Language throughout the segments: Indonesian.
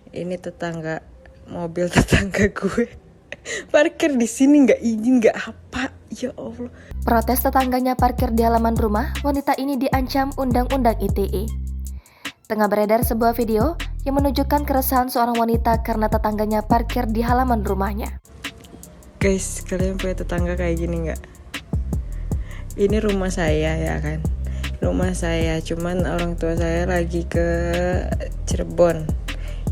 Ini tetangga, mobil tetangga gue parkir di sini nggak izin, nggak apa, ya Allah. Protes tetangganya parkir di halaman rumah, wanita ini diancam Undang-Undang ITE. Tengah beredar sebuah video yang menunjukkan keresahan seorang wanita karena tetangganya parkir di halaman rumahnya. Guys, kalian punya tetangga kayak gini nggak? Ini rumah saya ya kan, rumah saya, cuman orang tua saya lagi ke Cirebon.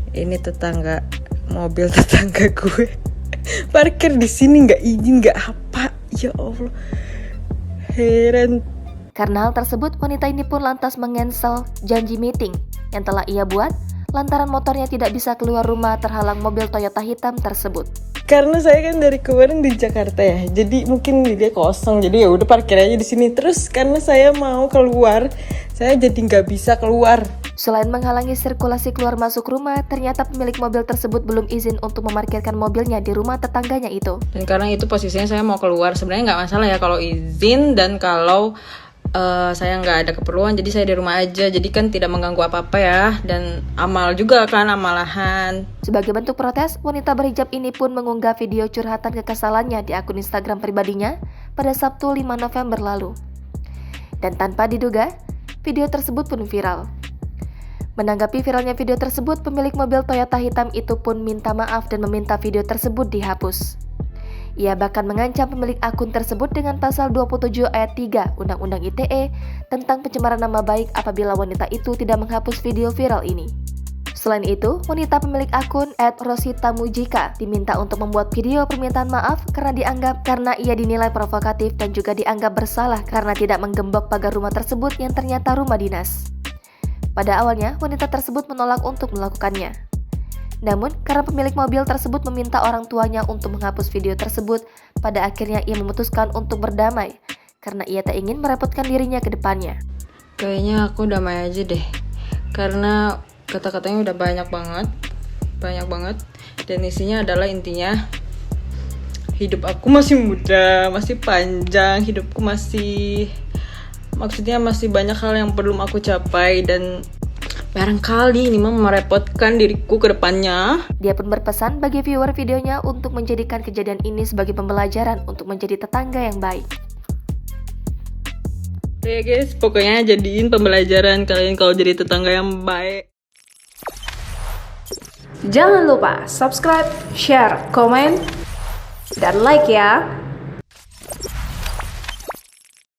Ini tetangga, mobil tetangga gue parkir di sini nggak izin, nggak apa, ya Allah, heran. Karena hal tersebut, wanita ini pun lantas mengcancel janji meeting yang telah ia buat lantaran motornya tidak bisa keluar rumah terhalang mobil Toyota hitam tersebut. Karena saya kan dari kemarin di Jakarta ya, jadi mungkin dia kosong, jadi ya udah parkir aja di sini. Terus karena saya mau keluar, saya jadi nggak bisa keluar. Selain menghalangi sirkulasi keluar masuk rumah, ternyata pemilik mobil tersebut belum izin untuk memarkirkan mobilnya di rumah tetangganya itu. Dan karena itu posisinya saya mau keluar, sebenarnya nggak masalah ya kalau izin dan kalau saya nggak ada keperluan, jadi saya di rumah aja, jadi kan tidak mengganggu apa-apa ya, dan amal juga kan, amalahan. Sebagai bentuk protes, wanita berhijab ini pun mengunggah video curhatan kekesalannya di akun Instagram pribadinya pada Sabtu 5 November lalu. Dan tanpa diduga, video tersebut pun viral. Menanggapi viralnya video tersebut, pemilik mobil Toyota hitam itu pun minta maaf dan meminta video tersebut dihapus. Ia bahkan mengancam pemilik akun tersebut dengan pasal 27 ayat 3 Undang-Undang ITE tentang pencemaran nama baik apabila wanita itu tidak menghapus video viral ini. Selain itu, wanita pemilik akun @rositamujika diminta untuk membuat video permintaan maaf karena ia dinilai provokatif dan juga dianggap bersalah karena tidak menggembok pagar rumah tersebut yang ternyata rumah dinas. Pada awalnya, wanita tersebut menolak untuk melakukannya. Namun, karena pemilik mobil tersebut meminta orang tuanya untuk menghapus video tersebut, pada akhirnya ia memutuskan untuk berdamai, karena ia tak ingin merepotkan dirinya ke depannya. Kayaknya aku damai aja deh, karena kata-katanya udah banyak banget, dan isinya adalah intinya, hidup aku masih muda, masih panjang, hidupku maksudnya masih banyak hal yang belum aku capai, dan barangkali ini merepotkan diriku ke depannya. Dia pun berpesan bagi viewer videonya untuk menjadikan kejadian ini sebagai pembelajaran untuk menjadi tetangga yang baik. Ya guys, pokoknya jadiin pembelajaran kalian kalau jadi tetangga yang baik. Jangan lupa subscribe, share, komen, dan like ya.